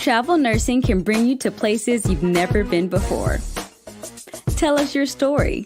Travel nursing can bring you to places you've never been before. Tell us your story.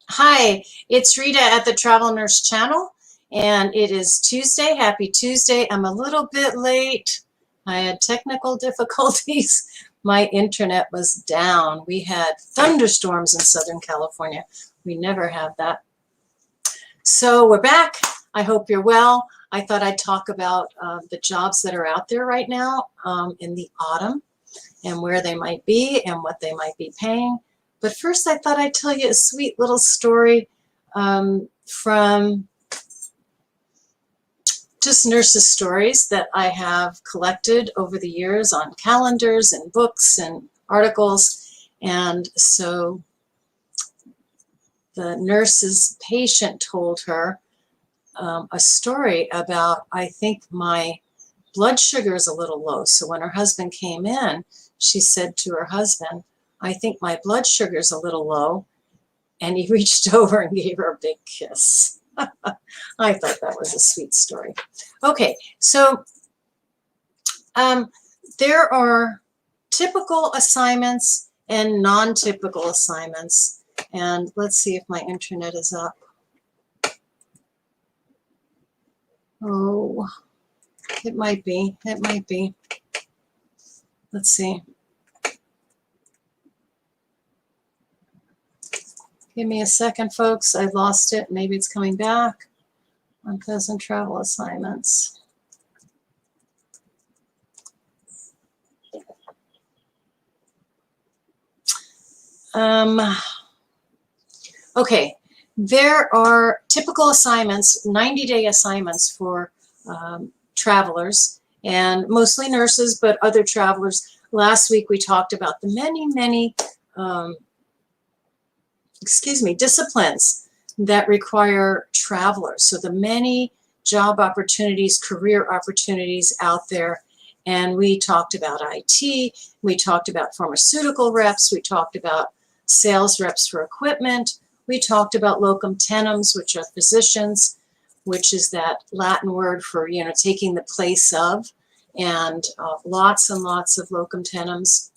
Hi, it's Rita at the Travel Nurse channel, and it is Tuesday. Happy Tuesday. I'm a little bit late. I had technical difficulties. My internet was down. We had thunderstorms in Southern California. We never have that. So we're back. I hope you're well. I thought I'd talk about the jobs that are out there right now in the autumn and where they might be and what they might be paying. But first, I thought I'd tell you a sweet little story from just nurses' stories that I have collected over the years on calendars and books and articles. And so the nurse's patient told her a story about, I think my blood sugar is a little low. So when her husband came in, she said to her husband, I think my blood sugar is a little low. And he reached over and gave her a big kiss. I thought that was a sweet story. Okay, so there are typical assignments and non-typical assignments. And let's see if my internet is up. Oh, it might be. It might be. Let's see. Give me a second, folks. I lost it. Maybe it's coming back. Unpleasant travel assignments. Okay, there are typical assignments, 90-day assignments for travelers, and mostly nurses, but other travelers. Last week we talked about the many disciplines that require travelers. So the many job opportunities, career opportunities out there. And we talked about IT, we talked about pharmaceutical reps, we talked about sales reps for equipment, we talked about locum tenens, which are physicians, which is that Latin word for, you know, taking the place of, and lots and lots of locum tenens.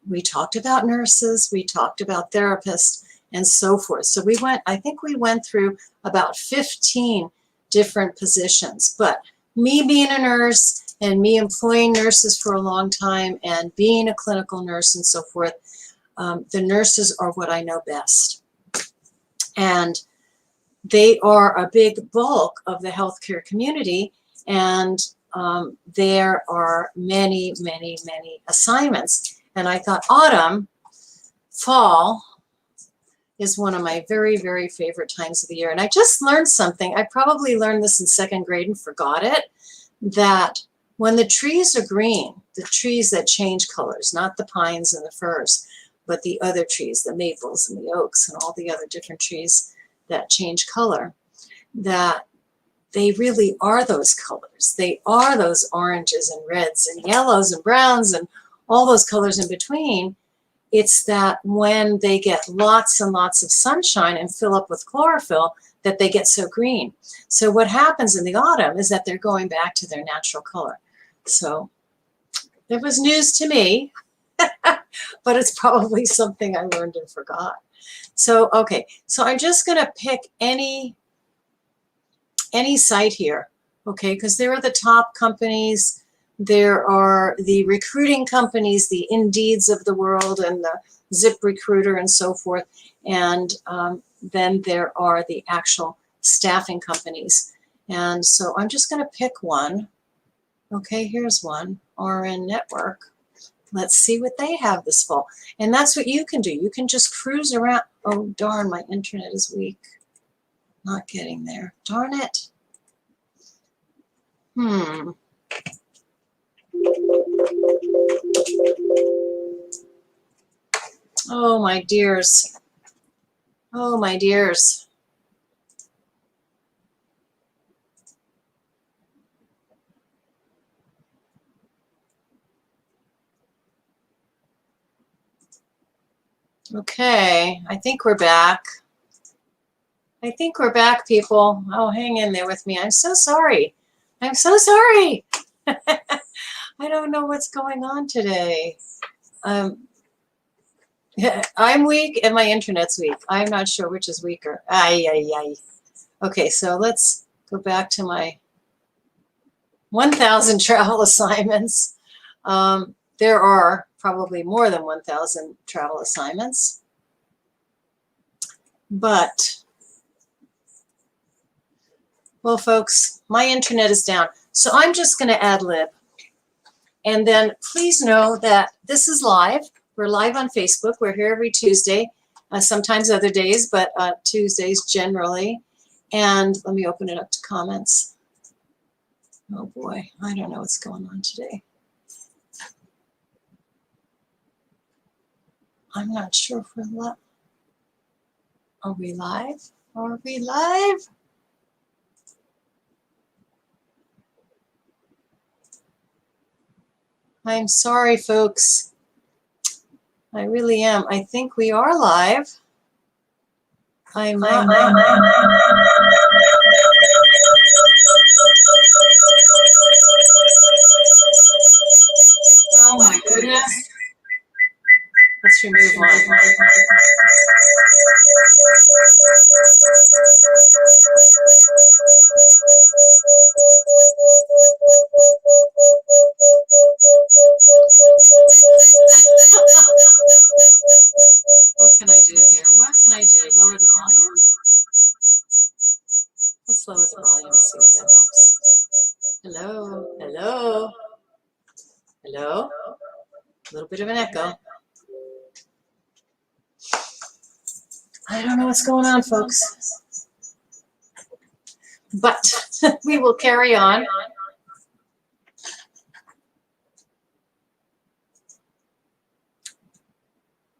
We talked about nurses, we talked about therapists, and so forth. So we went, I think we went through about 15 different positions. But me being a nurse and me employing nurses for a long time and being a clinical nurse and so forth, the nurses are what I know best. And they are a big bulk of the healthcare community, and there are many assignments. And I thought autumn, fall is one of my very favorite times of the year. And I just learned something. I probably learned this in second grade and forgot it, that when the trees are green, the trees that change colors, not the pines and the firs, but the other trees, the maples and the oaks and all the other different trees that change color, that they really are those colors. They are those oranges and reds and yellows and browns and all those colors in between. It's that when they get lots and lots of sunshine and fill up with chlorophyll, that they get so green. So what happens in the autumn is that they're going back to their natural color. So it was news to me, but it's probably something I learned and forgot. So, okay, so I'm just gonna pick any site here, okay, because there are the top companies. There are the recruiting companies, the Indeeds of the world and the ZipRecruiter and so forth. And then there are the actual staffing companies. And so I'm just going to pick one. Okay, here's one, RN Network. Let's see what they have this fall. And that's what you can do. You can just cruise around. Oh, darn, my internet is weak. Not getting there. Darn it. Oh, my dears. Oh, my dears. Okay, I think we're back. I think we're back, people. Oh, hang in there with me. I'm so sorry. I'm so sorry. I don't know what's going on today. I'm weak and my internet's weak. I'm not sure which is weaker. Ay, ay, ay. Okay, so let's go back to my 1,000 travel assignments. There are probably more than 1,000 travel assignments, but, well, folks, my internet is down. So I'm just going to ad lib. And then please know that this is live. We're live on Facebook. We're here every Tuesday, sometimes other days, but Tuesdays generally. And let me open it up to comments. Oh boy, I don't know what's going on today. I'm not sure if we're live. Are we live? Are we live? I'm sorry, folks. I really am. I think we are live. I'm not. Oh my goodness. Let's remove one. What can I do here? What can I do? Lower the volume? Let's lower the volume, see if that helps. Hello? Hello? Hello? A little bit of an echo. I don't know what's going on, folks. But we will carry on.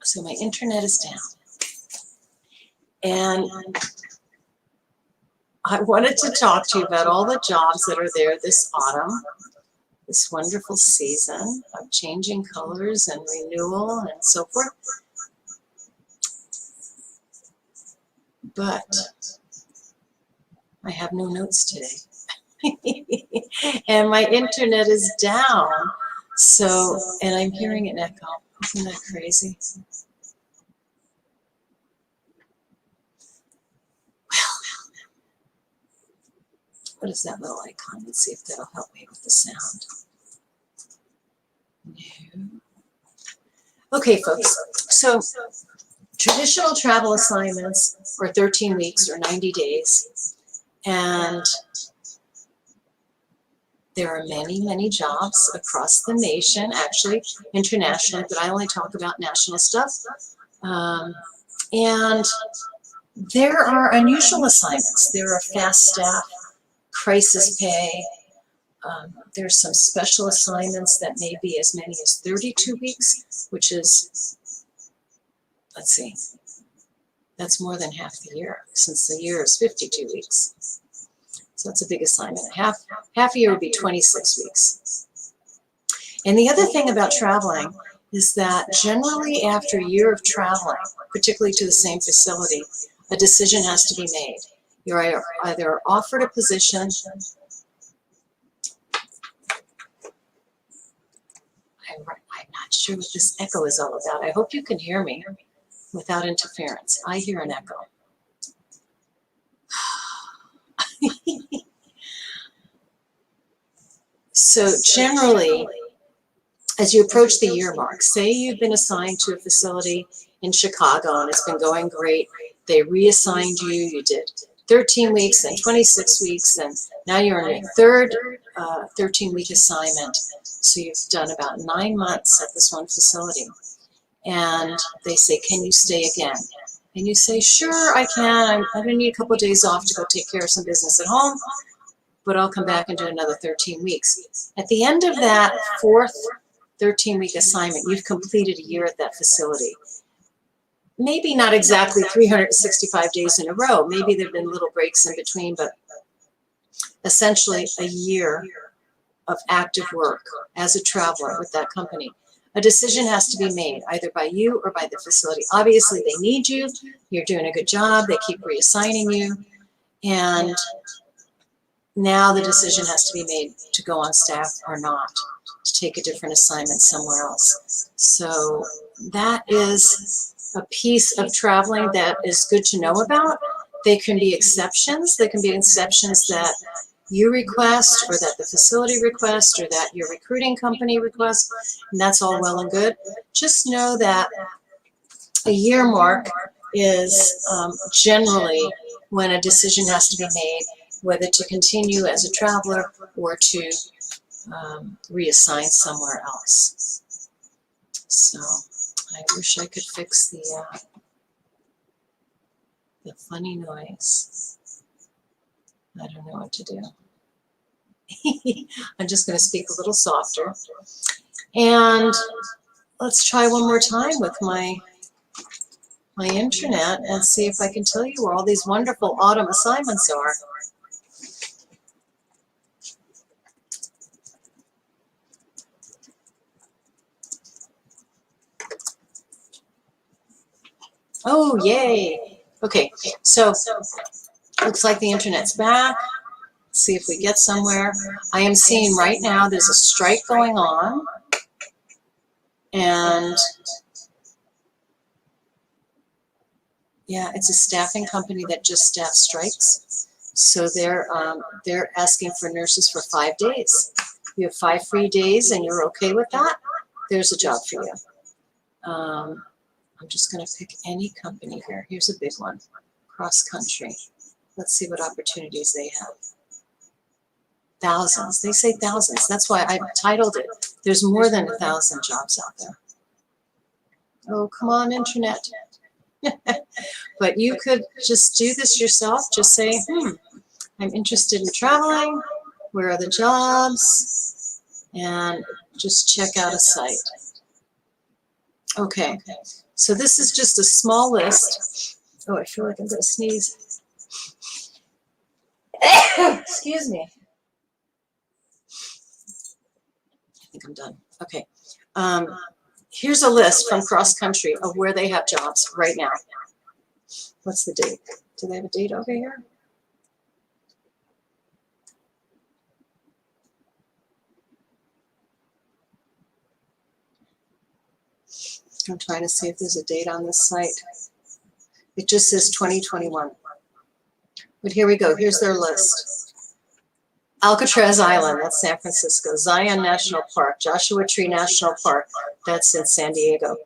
So my internet is down. And I wanted to talk to you about all the jobs that are there this autumn, this wonderful season of changing colors and renewal and so forth. But I have no notes today. And my internet is down. So, and I'm hearing an echo. Isn't that crazy? Well, what is that little icon? Let's see if that'll help me with the sound. No. Okay, folks. So, traditional travel assignments are 13 weeks or 90 days. And there are many, many jobs across the nation, actually internationally, but I only talk about national stuff. And there are unusual assignments. There are fast staff, crisis pay. There's some special assignments that may be as many as 32 weeks, which is, let's see, that's more than half the year, since the year is 52 weeks. So that's a big assignment. Half a year would be 26 weeks. And the other thing about traveling is that generally after a year of traveling, particularly to the same facility, a decision has to be made. You're either offered a position. I'm not sure what this echo is all about. I hope you can hear me without interference. I hear an echo. So generally, as you approach the year mark, say you've been assigned to a facility in Chicago and it's been going great. They reassigned you. You did 13 weeks and 26 weeks, and now you're on your third 13-week assignment. So you've done about 9 months at this one facility. And they say, can you stay again? And you say, sure, I can. I'm going to need a couple of days off to go take care of some business at home, but I'll come back and do another 13 weeks. At the end of that fourth 13-week assignment, you've completed a year at that facility. Maybe not exactly 365 days in a row. Maybe there have been little breaks in between, but essentially a year of active work as a traveler with that company. A decision has to be made either by you or by the facility. Obviously, they need you. You're doing a good job. They keep reassigning you. And now the decision has to be made to go on staff or not, to take a different assignment somewhere else. So that is a piece of traveling that is good to know about. They can be exceptions. There can be exceptions that you request or that the facility requests or that your recruiting company requests, and that's all well and good. Just know that a year mark is generally when a decision has to be made, whether to continue as a traveler or to reassign somewhere else. So I wish I could fix the funny noise. I don't know what to do. I'm just going to speak a little softer. And let's try one more time with my internet and see if I can tell you where all these wonderful autumn assignments are. Oh, yay. Okay, so looks like the internet's back. Let's see if we get somewhere. I am seeing right now there's a strike going on. And yeah, it's a staffing company that just staff strikes. So they're asking for nurses for 5 days. You have 5 free days and you're okay with that? There's a job for you. I'm just going to pick any company here. Here's a big one, cross country. Let's see what opportunities they have. Thousands. They say thousands. That's why I titled it. There's more than 1,000 jobs out there. Oh, come on, internet. But you could just do this yourself. Just say, I'm interested in traveling. Where are the jobs? And just check out a site. Okay, so this is just a small list. Oh, I feel like I'm going to sneeze. Excuse me. I think I'm done. Okay. Here's a list from Cross Country of where they have jobs right now. What's the date? Do they have a date over here? I'm trying to see if there's a date on this site. It just says 2021. But here we go. Here's their list. Alcatraz Island, that's San Francisco. Zion National Park. Joshua Tree National Park, that's in San Diego.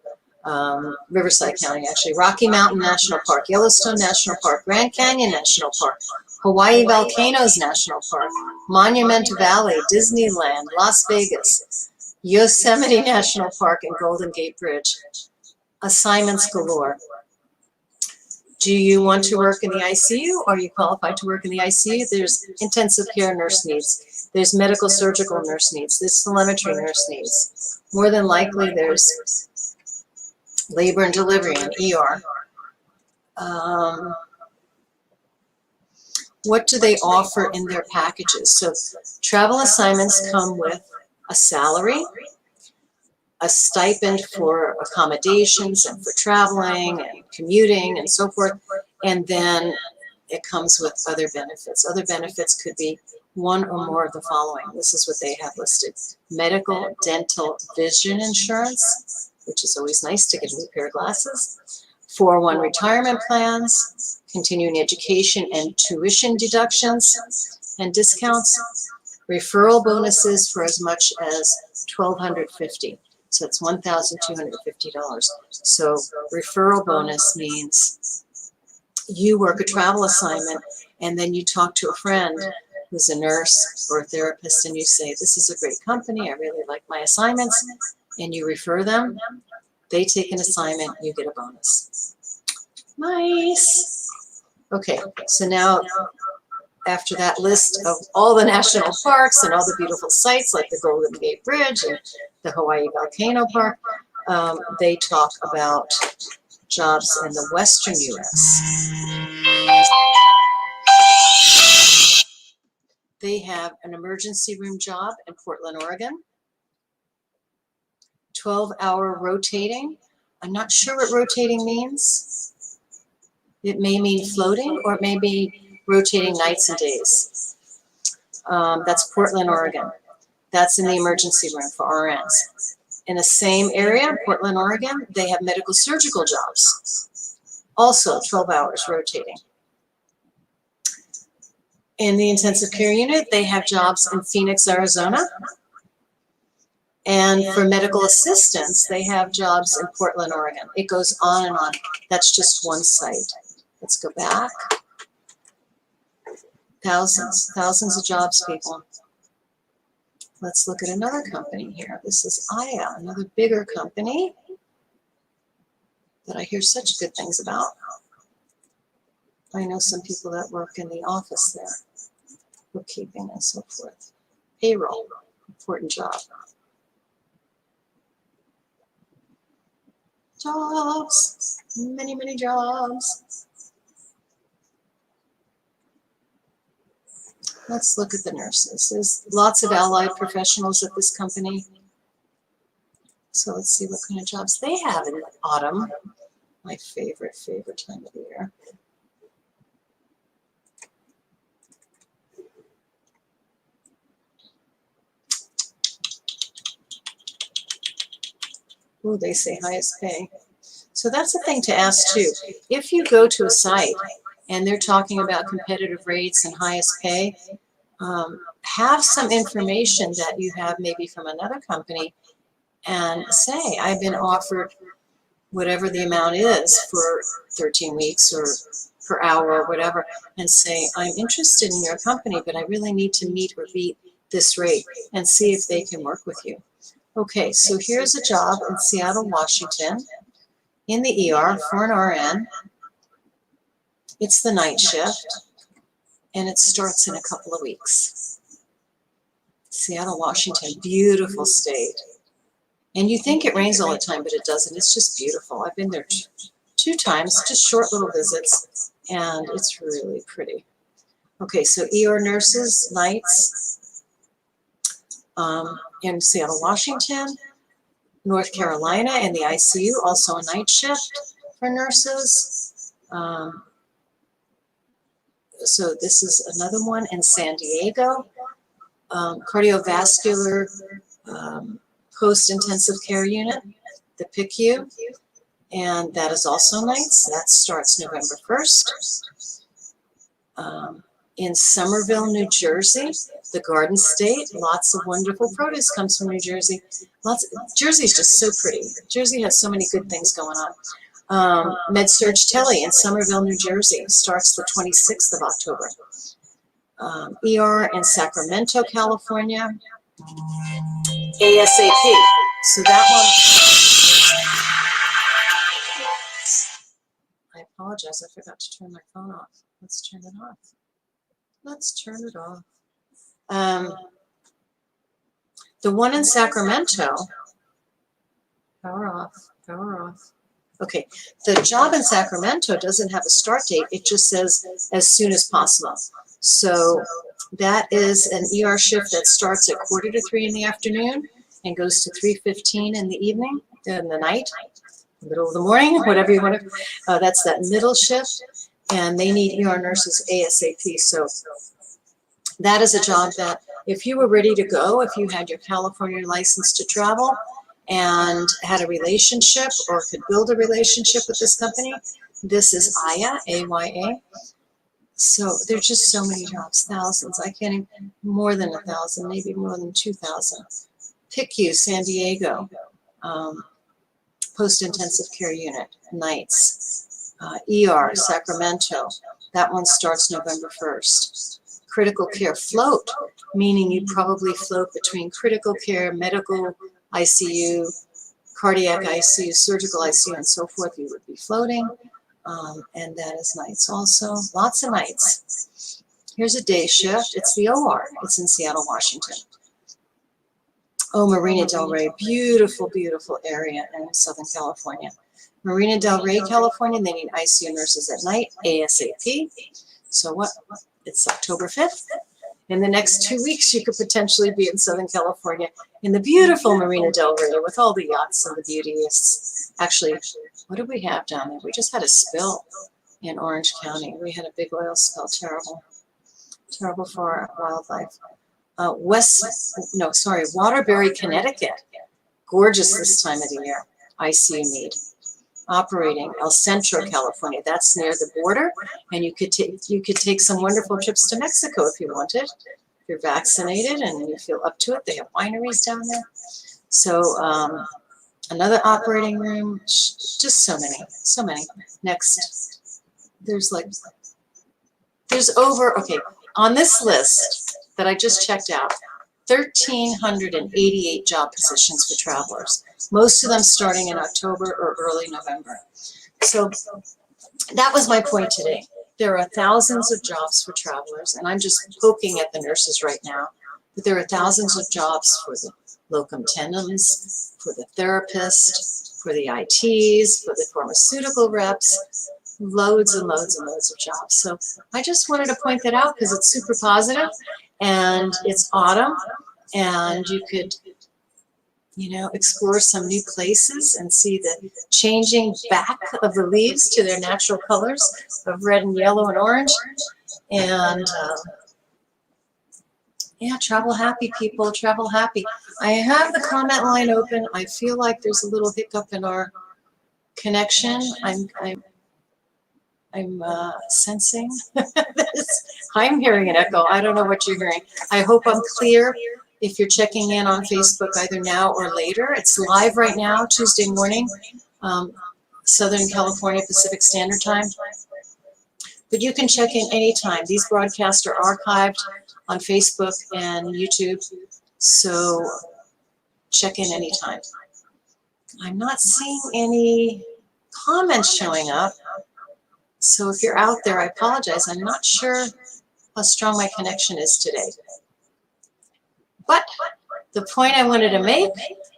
Riverside County, actually. Rocky Mountain National Park. Yellowstone National Park. Grand Canyon National Park. Hawaii Volcanoes National Park. Monument Valley, Disneyland, Las Vegas. Yosemite National Park and Golden Gate Bridge. Assignments galore. Do you want to work in the ICU? Are you qualified to work in the ICU? There's intensive care nurse needs. There's medical surgical nurse needs. There's telemetry nurse needs. More than likely there's labor and delivery and ER. What do they offer in their packages? So travel assignments come with a salary, a stipend for accommodations and for traveling and commuting and so forth, and then it comes with other benefits. Other benefits could be one or more of the following. This is what they have listed. Medical, dental, vision insurance, which is always nice to get a new pair of glasses. 401 retirement plans, continuing education and tuition deductions and discounts. Referral bonuses for as much as $1,250. So it's $1,250. So referral bonus means you work a travel assignment and then you talk to a friend who's a nurse or a therapist and you say, this is a great company, I really like my assignments, and you refer them. They take an assignment, you get a bonus. Nice. Okay, so now after that list of all the national parks and all the beautiful sites like the Golden Gate Bridge and the Hawaii Volcano Park, they talk about jobs in the Western U.S. They have an emergency room job in Portland, Oregon, 12-hour rotating. I'm not sure what rotating means. It may mean floating, or it may be rotating nights and days. That's Portland, Oregon. That's in the emergency room for RNs. In the same area, Portland, Oregon, they have medical surgical jobs. Also 12 hours rotating. In the intensive care unit, they have jobs in Phoenix, Arizona. And for medical assistants, they have jobs in Portland, Oregon. It goes on and on. That's just one site. Let's go back. Thousands of jobs, people. Let's look at another company here. This is Aya, another bigger company that I hear such good things about. I know some people that work in the office there, bookkeeping and so forth. Payroll, important job. Jobs, many, many jobs. Let's look at the nurses. There's lots of allied professionals at this company. So let's see what kind of jobs they have in autumn. My favorite time of the year. Ooh, they say highest pay. So that's the thing to ask too. If you go to a site and they're talking about competitive rates and highest pay, have some information that you have maybe from another company and say, I've been offered whatever the amount is for 13 weeks or per hour or whatever, and say, I'm interested in your company, but I really need to meet or beat this rate, and see if they can work with you. Okay, so here's a job in Seattle, Washington, in the ER for an RN. It's the night shift, and it starts in a couple of weeks. Seattle, Washington, beautiful state. And you think it rains all the time, but it doesn't. It's just beautiful. I've been there two times, just short little visits, and it's really pretty. Okay, so ER nurses, nights, in Seattle, Washington, North Carolina, in the ICU, also a night shift for nurses. So this is another one in San Diego, cardiovascular post-intensive care unit, the PICU, and that is also nights. That starts November 1st. In Somerville, New Jersey, the Garden State, lots of wonderful produce comes from New Jersey. Jersey's just so pretty. Jersey has so many good things going on. Med-Surg Tele in Somerville, New Jersey, starts the 26th of October. ER in Sacramento, California, ASAP. So that one, I apologize, I forgot to turn my phone off. Let's turn it off. Let's turn it off. The one in Sacramento, power off, power off. Okay, the job in Sacramento doesn't have a start date. It just says as soon as possible. So that is an ER shift that starts at 2:45 in the afternoon and goes to 3:15 in the evening, in the night, middle of the morning, whatever you want to. That's that middle shift, and they need ER nurses ASAP. So that is a job that if you were ready to go, if you had your California license to travel and had a relationship or could build a relationship with this company, this is Aya, A-Y-A. So there's just so many jobs, thousands. I can't even, more than 1,000, maybe more than 2,000. PICU, San Diego, post-intensive care unit, nights. ER, Sacramento, that one starts November 1st. Critical care float, meaning you probably float between critical care, medical ICU, cardiac ICU, surgical ICU, and so forth. You would be floating, and that is nights also. Lots of nights. Here's a day shift. It's the OR. It's in Seattle, Washington. Oh, Marina Del Rey, beautiful, beautiful area in Southern California. Marina Del Rey, California, they need ICU nurses at night, ASAP. So what? It's October 5th. In the next 2 weeks, you could potentially be in Southern California in the beautiful Marina del Rey with all the yachts and the beauties. Actually, what did we have down there? We just had a spill in Orange County. We had a big oil spill, terrible. Terrible for our wildlife. Waterbury, Connecticut. Gorgeous this time of the year. ICU need. Operating El Centro, California. That's near the border, and you could take some wonderful trips to Mexico if you wanted. If you're vaccinated and you feel up to it, they have wineries down there. So another operating room. Just so many. Next, there's over. Okay, on this list that I just checked out, 1,388 job positions for travelers, most of them starting in October or early November. So that was my point today. There are thousands of jobs for travelers, and I'm just poking at the nurses right now, but there are thousands of jobs for the locum tenens, for the therapists, for the ITs, for the pharmaceutical reps, loads and loads and loads of jobs. So I just wanted to point that out because it's super positive, and it's autumn, and you could, explore some new places and see the changing back of the leaves to their natural colors of red and yellow and orange. And yeah, travel happy, people, travel happy. I have the comment line open. I feel like there's a little hiccup in our connection. I'm sensing this. I'm hearing an echo. I don't know what you're hearing. I hope I'm clear. If you're checking in on Facebook either now or later, it's live right now, Tuesday morning, Southern California Pacific Standard Time. But you can check in anytime. These broadcasts are archived on Facebook and YouTube, so check in anytime. I'm not seeing any comments showing up. So if you're out there, I apologize. I'm not sure how strong my connection is today. But the point I wanted to make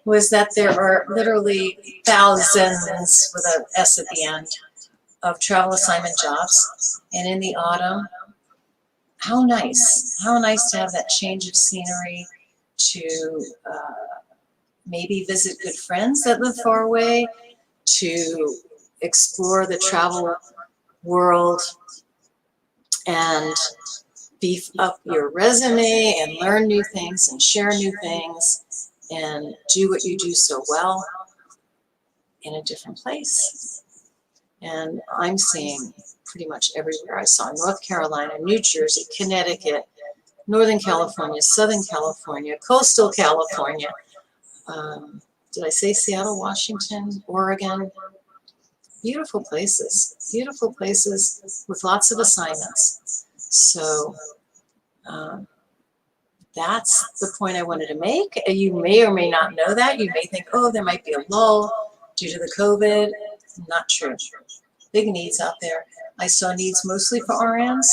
was that there are literally thousands, with an S at the end, of travel assignment jobs. And in the autumn, how nice to have that change of scenery, to maybe visit good friends that live far away, to explore the travel world and beef up your resume and learn new things and share new things and do what you do so well in a different place. And I'm seeing pretty much everywhere. I saw North Carolina, New Jersey, Connecticut, Northern California, Southern California, coastal California. Did I say Seattle, Washington, Oregon? Beautiful places with lots of assignments. So that's the point I wanted to make. You may or may not know that. You may think, oh, there might be a lull due to the COVID. Not true. Big needs out there. I saw needs mostly for RNs,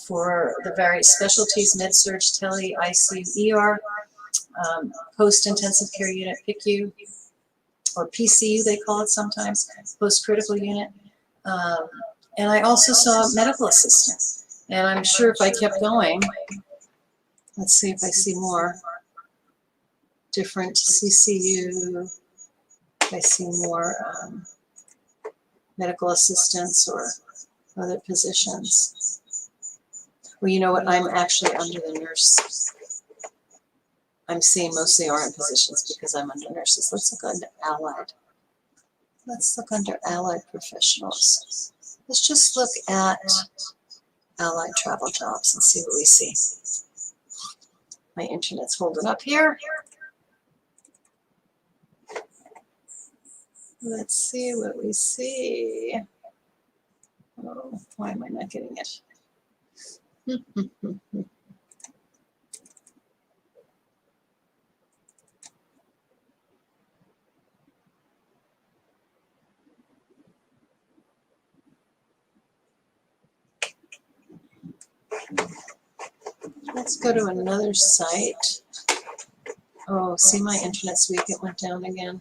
for the various specialties, med-surg, tele, ICU, ER, post-intensive care unit, PICU, or PCU they call it sometimes, post-critical unit. And I also saw a medical assistant. And I'm sure if I kept going, let's see if I see more different CCU, if I see more medical assistants or other positions. Well, you know what? I'm actually under the nurse. I'm seeing mostly RN positions because I'm under nurses. Let's look under allied. Let's look under allied professionals. Let's just look at allied travel jobs and see what we see. My internet's holding up here. Let's see what we see. Oh, why am I not getting it? Let's go to another site. Oh, see, my internet's weak. It went down again.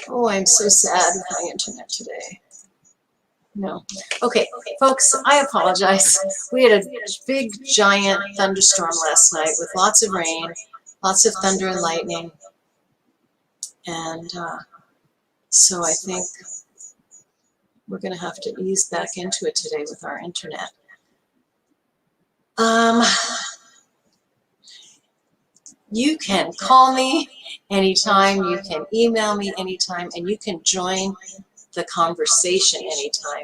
Oh, I'm so sad with my internet today. No. Okay, folks, I apologize. We had a big, giant thunderstorm last night with lots of rain, lots of thunder and lightning. And so I think we're going to have to ease back into it today with our internet. You can call me anytime, you can email me anytime, and you can join the conversation anytime.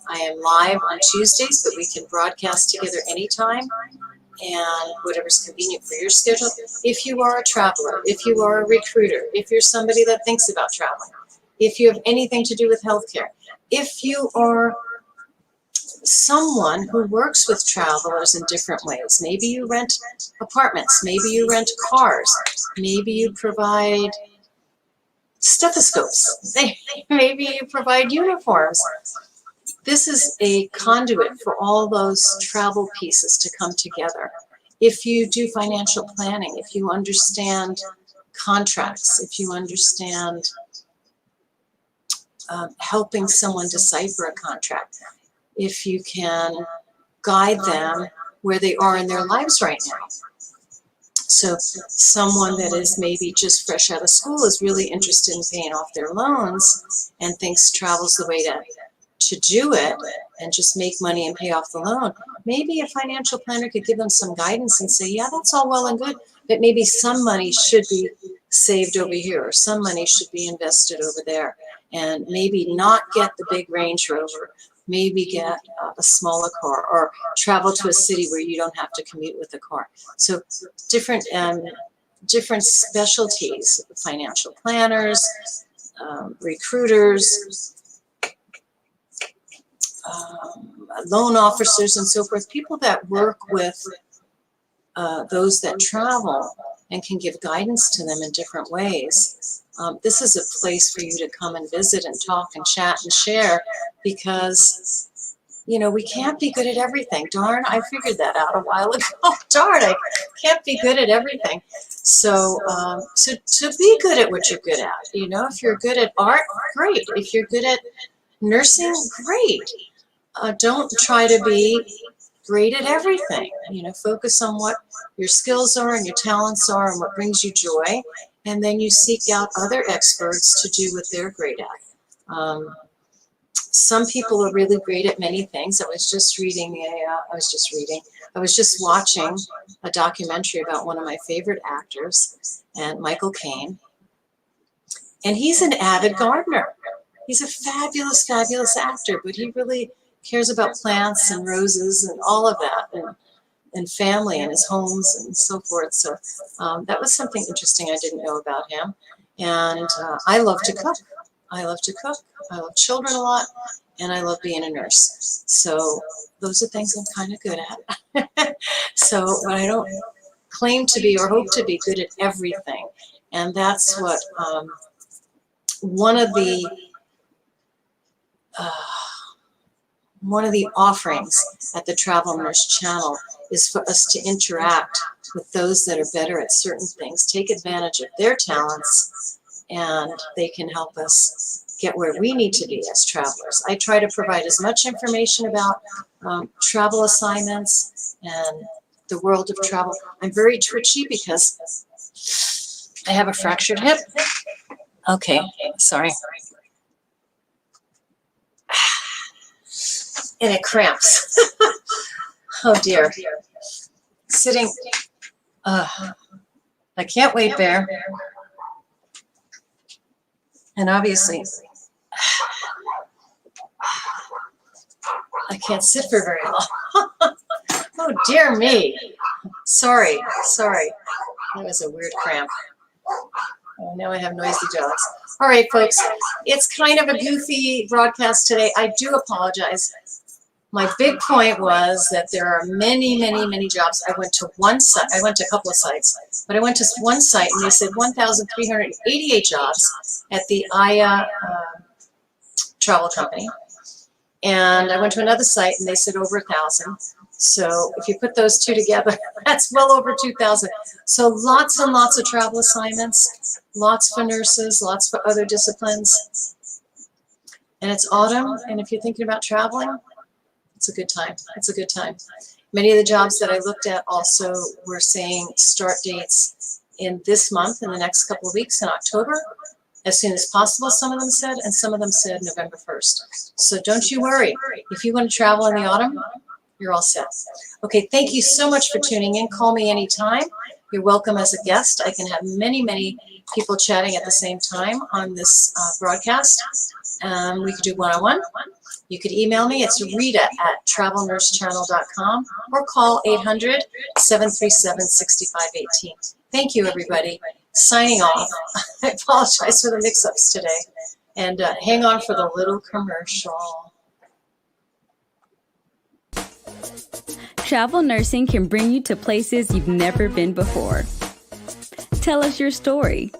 I am live on Tuesdays, but we can broadcast together anytime and whatever's convenient for your schedule. If you are a traveler, if you are a recruiter, if you're somebody that thinks about traveling, if you have anything to do with healthcare, if you are someone who works with travelers in different ways. Maybe you rent apartments, maybe you rent cars, maybe you provide stethoscopes, maybe you provide uniforms. This is a conduit for all those travel pieces to come together. If you do financial planning, if you understand contracts, if you understand helping someone decipher a contract, if you can guide them where they are in their lives right now. So someone that is maybe just fresh out of school is really interested in paying off their loans and thinks travel's the way to do it and just make money and pay off the loan. Maybe a financial planner could give them some guidance and say, yeah, that's all well and good, but maybe some money should be saved over here, or some money should be invested over there, and maybe not get the big Range Rover, maybe get a smaller car, or travel to a city where you don't have to commute with a car. So different specialties, financial planners, recruiters, loan officers and so forth, people that work with those that travel and can give guidance to them in different ways. This is a place for you to come and visit and talk and chat and share, because, you know, we can't be good at everything. Darn, I figured that out a while ago. Darn, I can't be good at everything. So, so be good at what you're good at. You know, if you're good at art, great. If you're good at nursing, great. Don't try to be great at everything. You know, focus on what your skills are and your talents are and what brings you joy, and then you seek out other experts to do what they're great at. Some people are really great at many things. I was just watching a documentary about one of my favorite actors, and Michael Caine, and he's an avid gardener. He's a fabulous, fabulous actor, but he really cares about plants and roses and all of that, and family and his homes and so forth. So that was something interesting I didn't know about him. And I love to cook. I love to cook. I love children a lot, and I love being a nurse. So those are things I'm kind of good at. So, but I don't claim to be or hope to be good at everything. And that's what one of the offerings at the Travel Nurse channel is for us to interact with those that are better at certain things, take advantage of their talents, and they can help us get where we need to be as travelers. I try to provide as much information about travel assignments and the world of travel. I'm very twitchy because I have a fractured hip. Okay, sorry. And it cramps. Oh dear. Sitting. I can't wait, Bear. And obviously, I can't sit for very long. Oh dear me. Sorry. That was a weird cramp. Oh, now I have noisy dogs. All right, folks. It's kind of a goofy broadcast today. I do apologize. My big point was that there are many, many, many jobs. I went to one site. I went to a couple of sites, but I went to one site and they said 1,388 jobs at the Aya travel company. And I went to another site and they said over 1,000. So if you put those two together, that's well over 2,000. So lots and lots of travel assignments, lots for nurses, lots for other disciplines. And it's autumn, and if you're thinking about traveling, it's a good time. It's a good time. Many of the jobs that I looked at also were saying start dates in this month, in the next couple of weeks, in October, as soon as possible, some of them said, and some of them said November 1st. So don't you worry. If you want to travel in the autumn, you're all set. Okay, thank you so much for tuning in. Call me anytime. You're welcome as a guest. I can have many, many people chatting at the same time on this broadcast. We could do one-on-one. You could email me. It's rita@travelnursechannel.com or call 800-737-6518. Thank you, everybody. Signing off. I apologize for the mix-ups today. And hang on for the little commercial. Travel nursing can bring you to places you've never been before. Tell us your story.